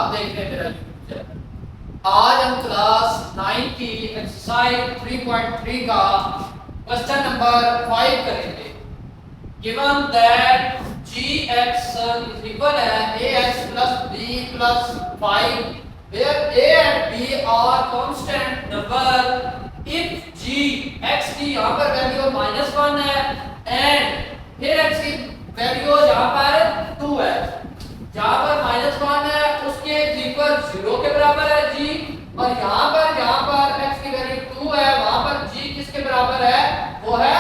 आप देख रहे हैं मेरा यूट्यूब चैनल। आज हम क्लास 9 की एक्सरसाइज 3.3 का क्वेश्चन नंबर 5 करेंगे। Given that gx is equal है ax plus b plus 5 where a and b are constant number if g x की यहाँ पर वैल्यू -1 है एंड फिर x की वैल्यू यहाँ पर 2 है, जहाँ पर -1 है उसके g पर 0 के बराबर है g, और यहाँ पर x की वैल्यू 2 है, वहाँ पर g किसके बराबर है, वो है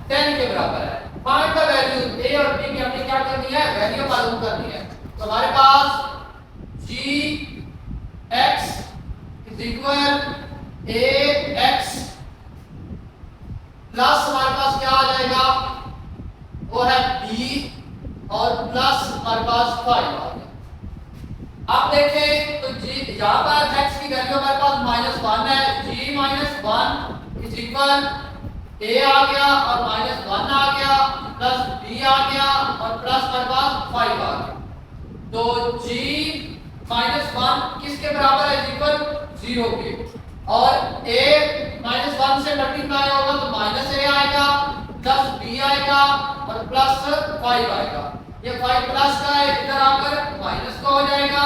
10 के बराबर है। फाइंड द वैल्यू a और b की हमने क्या करनी है, वैल्यू मालूम करनी है। तो हमारे पास g x is equal ax plus हमारे पास क्या आ जाएगा, वो है b और प्लस हमारे पास 5 आ गया। अब देखें तो g यहाँ पर x की वैल्यू हमारे पास -1 है, g -1 इज इक्वल a आ गया और -1 आ गया प्लस b आ गया और प्लस हमारे पास 5 आ गया। तो g -1 किसके बराबर है, इक्वल 0 के, और a -1 से मल्टीप्लाई होगा तो -a आएगा प्लस b आएगा और प्लस 5 आएगा। ये 5 प्लस का है, इधर आकर माइनस का हो जाएगा,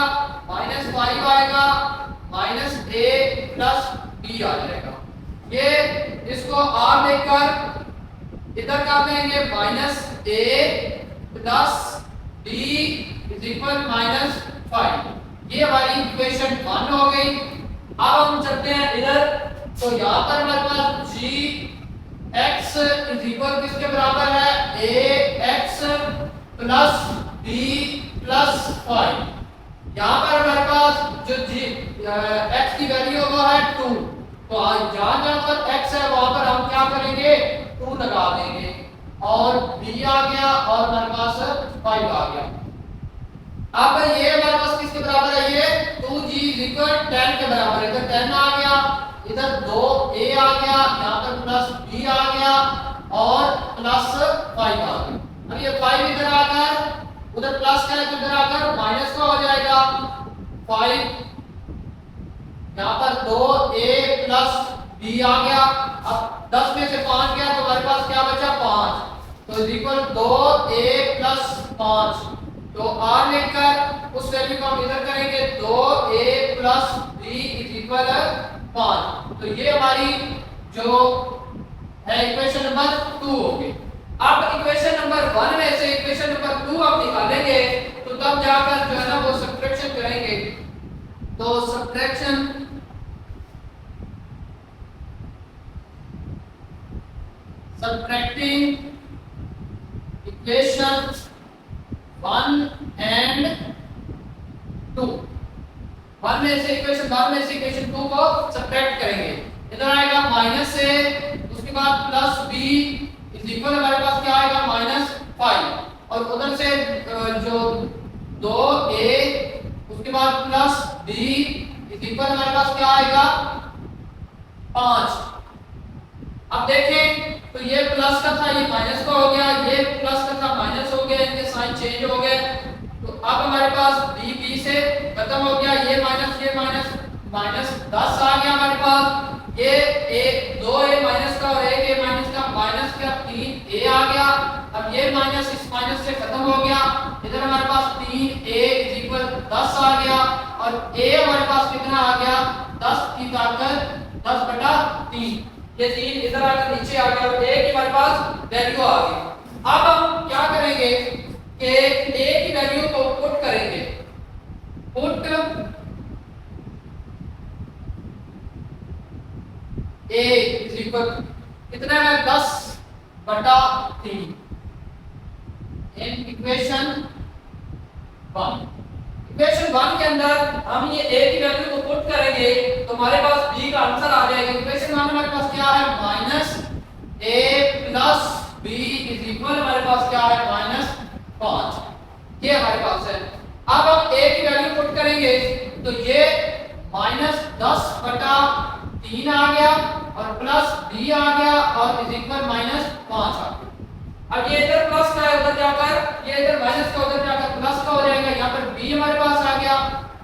-5 आएगा -a प्लस b आ जाएगा। ये इसको r लेकर इधर कर लेंगे -a plus b is equal -5। ये हमारी इक्वेशन 1 हो गई। अब हम चलते हैं इधर, तो यहाँ पर हमारे पास g x इज इक्वल किसके बराबर है, ax प्लस b प्लस 5। यहाँ पर हमारे पास जो x की वैल्यू वो है 2, तो जहाँ पर x है वहां पर हम क्या करेंगे, 2 लगा देंगे, और b आ गया और हमारे पास 5 आ गया। अब ये हमारे पास किसके बराबर है, ये 2g 10 के बराबर है, इधर 10 आ गया, इधर 2a आ गया, यहाँ पर प्लस b आ गया और प्लस 5 आ गया। अब ये 5 इधर आकर उधर प्लस का है तो इधर आकर माइनस का हो जाएगा। 5 यहाँ पर 2a प्लस b आ गया। अब 10 में से 5 गया तो हमारे पास क्या बचा, 5, तो इज इक्वल 2a प्लस 5। तो r लेकर उस वैल्यू को हम इधर करेंगे, 2a plus b is equal 5। तो ये हमारी जो है इक्वेशन नंबर 2 होगी। अब इक्वेशन नंबर 1 में से इक्वेशन नंबर 2 आप निकालेंगे तो तब जाकर जो है ना वो सब्ट्रैक्शन करेंगे। तो सब्ट्रैक्शन subtracting equation 1 and 2, 1 में से इक्वेशन 1 में से इक्वेशन 2 को सब्ट्रैक्ट करेंगे। इधर आएगा माइनस से, उसके बाद प्लस b इज इक्वल हमारे पास क्या आएगा, -5, और उधर से जो 2a उसके बाद प्लस b इज इक्वल हमारे पास क्या आएगा, 5। अब देखें तो ये प्लस का था, ये माइनस का हो गया, ये प्लस का था माइनस हो गया, इनके साइन चेंज हो गए। तो अब हमारे पास b से खत्म हो गया, ये माइनस -10 आ गया हमारे पास। ये 2a माइनस का और 1a माइनस का 3a आ गया। अब ये माइनस इस माइनस से खत्म हो गया, इधर हमारे पास 3a इज इक्वल 10 आ गया, और a हमारे पास कितना आ गया, 10 की ताकत 10/3। ये 3 इधर आकर नीचे आ गया और a की हमारे पास वैल्यू आ गई। अब हम क्या करेंगे कि a की वैल्यू को पुट करेंगे, पुट a इज इक्वल कितना है, 10/3 इन इक्वेशन 1। इक्वेशन 1 के अंदर हम ये a की वैल्यू को पुट करेंगे तो हमारे पास b का आंसर आ जाएगा। इक्वेशन 1 हमारे पास क्या है, -a plus b is equal हमारे पास क्या है, -5। ये हमारे पास है। अब हम a की वैल्यू पुट करेंगे तो ये -10/3 आ गया और प्लस b आ गया और इज इक्वल -5 आ गया। अब ये इधर प्लस का है, उधर जाकर ये इधर माइनस का, उधर जाकर प्लस का हो जाएगा। यहाँ पर b हमारे पास आ गया,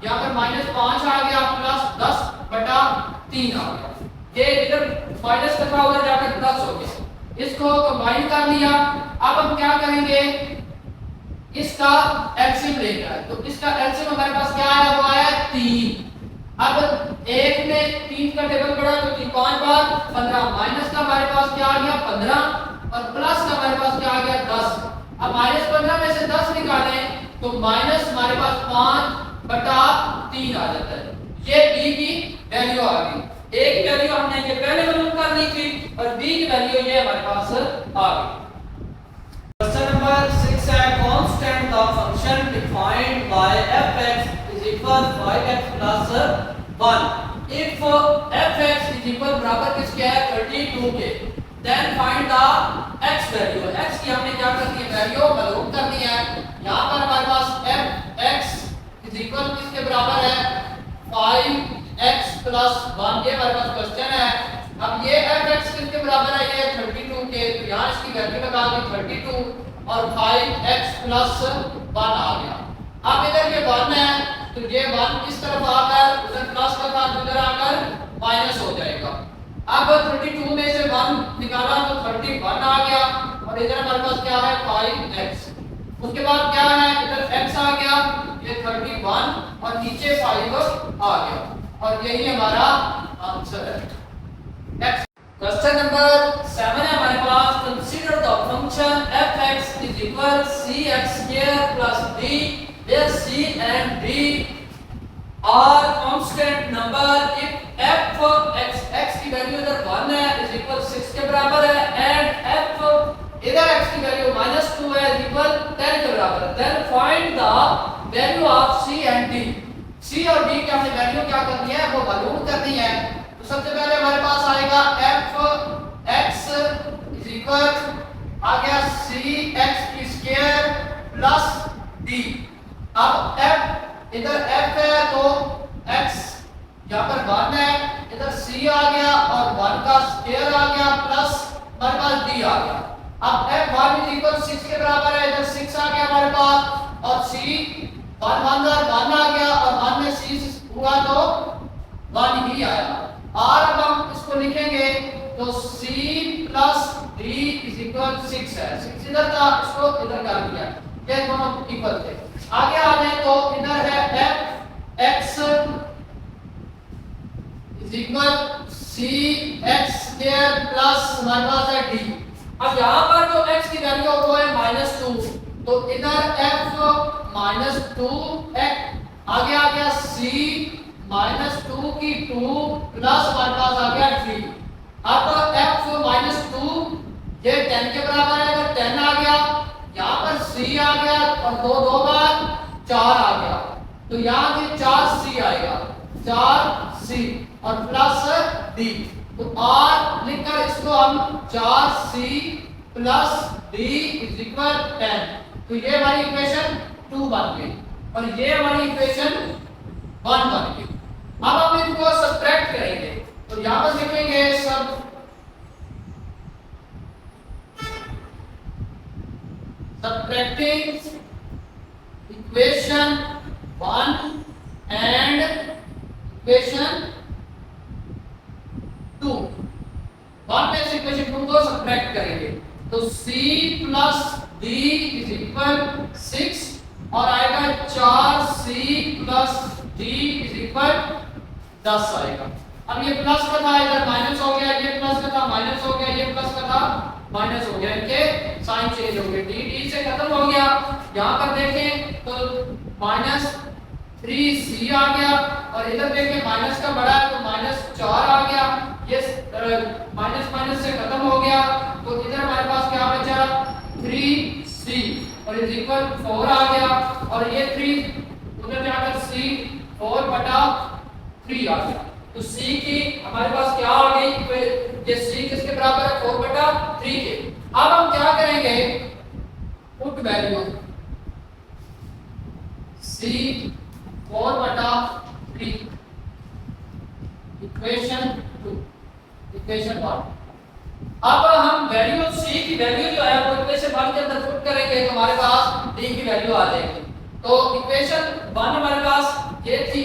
यहाँ पर -5 आ गया प्लस 10/3 आ गया। ये इधर माइनस का था उधर जाकर प्लस हो गया। इसको कंबाइन कर लिया। अब हम क्या करेंगे, इसका एलसीएम लेना है। तो इसका एलसीएम हमारे पास क्या आया, वो आया 3। अब एक में 3 का टेबल पड़ा तो 3 5 बार 15, माइनस का हमारे पास क्या आ गया 15 और प्लस का हमारे पास क्या आ गया 10। अब -15 में से 10 निकालें तो माइनस हमारे पास 5/3 आ जाता है। ये बी की वैल्यू आ गई। ए की वैल्यू हमने ये पहले मालूम कर ली थी और बी की वैल्यू ये हमारे पास आ गई। क्वेश्चन नंबर 6 है, constant the function defined by fx is equal 5x plus 1 if fx is equal बराबर किसके है 32 के, then find the x value। x की हमने क्या करनी है, वैल्यू मालूम करनी है। यहां पर हमारे पास fx is equal किसके बराबर है 5x plus 1, ये हमारे पास क्वेश्चन है। अब ये fx किसके बराबर है, ये 32 के, तो यहां इसकी वैल्यू लगा दी 32 और 5x plus 1 आ गया। अब इधर ये 1 है तो ये 1 इस तरफ आकर उधर प्लस का था उधर आकर माइनस हो जाएगा। अब 32 में से 1 निकाला तो 31 आ गया और इधर हमारे पास क्या है 5x। उसके बाद क्या है, इधर x आ गया, ये 31 और नीचे 5 आ गया और यही हमारा आंसर है। नेक्स्ट क्वेश्चन नंबर 7 है हमारे पास, consider the function fx is equal cx square plus d where c and d are constant number if f x की वैल्यू इधर 1 है is equal 6 के बराबर है and f इधर x की वैल्यू -2 है is equal 10 के बराबर है, then find the value of c and d। c और d की हमने वैल्यू क्या करनी है, वो मालूम करनी है। तो सबसे पहले हमारे पास आएगा f x is equal आ गया c x की स्क्वायर प्लस d। अब f इधर f है तो x यहाँ पर 1 है, इधर c आ गया और 1 का स्क्वायर आ गया प्लस हमारे पास d आ गया। अब f1 is equal 6 के बराबर है, इधर 6 आ गया हमारे पास और c 1 आ गया और 1 में c हुआ तो 1 ही आया। और अब हम इसको लिखेंगे तो c plus d is equal 6 है, 6 इधर था इसको इधर कर दिया, ये दोनों इक्वल थे। आगे आ जाए तो इधर है f x is equal c x square plus हमारे पास है d। अब यहाँ पर जो x की वैल्यू वो है -2 तो इधर f -2 x आगे आ गया c -2 की 2 प्लस हमारे पास आ गया 3। अब f -2 ये 10 के बराबर है, अगर 10 आ गया यहाँ पर c आ गया और 2 बार 4 आ गया तो यहाँ से 4c आएगा, 4c और प्लस d। तो r लिखकर इसको हम 4c plus d is equal 10। तो ये हमारी इक्वेशन 2 बन गई और ये हमारी इक्वेशन 1 बन गई। अब हम इनको सब्ट्रैक्ट करेंगे तो यहाँ पर लिखेंगे सब subtracting equation 1 and equation 2। 1 में से इक्वेशन 2 को सब्ट्रैक्ट करेंगे तो c plus d is equal 6 और आएगा 4c plus d is equal 10 आएगा। अब ये प्लस का था इधर माइनस हो गया, ये प्लस का था माइनस हो गया, ये प्लस का था माइनस हो गया, इनके साइन चेंज हो गए, डी से खत्म हो गया। यहाँ पर देखें तो -3c आ गया और इधर देखें माइनस का बड़ा है तो -4 आ गया, ये माइनस माइनस से खत्म हो गया तो इधर हमारे पास क्या बचा 3c और इज इक्वल 4 आ गया और ये 3 उधर जाकर c 4/3 आ गया। तो c की हमारे पास क्या आ गई, ये c किसके बराबर है 4/3 के। अब हम क्या करेंगे, put value c 4/3 equation 2 equation 1। अब हम वैल्यू c की वैल्यू जो है वो इक्वेशन 1 के अंदर पुट करेंगे तो हमारे पास d की वैल्यू आ जाएगी। तो इक्वेशन 1 हमारे पास ये थी,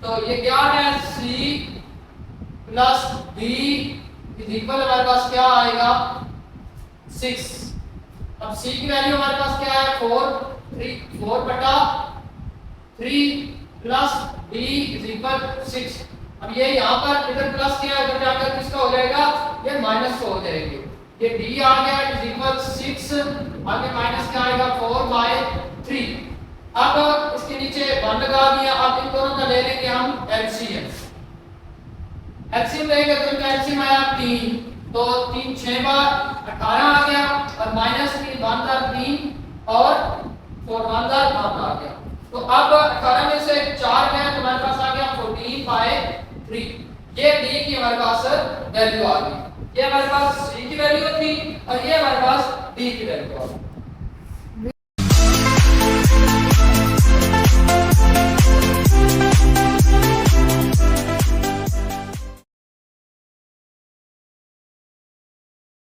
तो ये क्या है c plus d is equal हमारे पास क्या आएगा 6। अब c की वैल्यू हमारे पास क्या है 4 बटा 3 प्लस d इज इक्वल 6। अब ये यहाँ पर इधर प्लस किया है, उधर जाकर किसका हो जाएगा, ये माइनस का हो जाएगी। ये d आ गया इज इक्वल 6, आगे माइनस क्या आएगा 4/3। अब इसके नीचे 1 लगा दिया। अब इन दोनों का ले लेंगे हम एलसीएम। एलसीएम लेंगे तो इनका एलसीएम आया 3, तो 3 6 बार 18 आ गया, और माइनस 3 1 बार 3 और 4 1 बार 9 आ गया। तो अब 18 में से 4 गया तो हमारे पास आ गया 14/3। ये d की हमारे पास वैल्यू आ गई। ये हमारे पास c की वैल्यू थी और ये हमारे पास d की वैल्यू आ गई।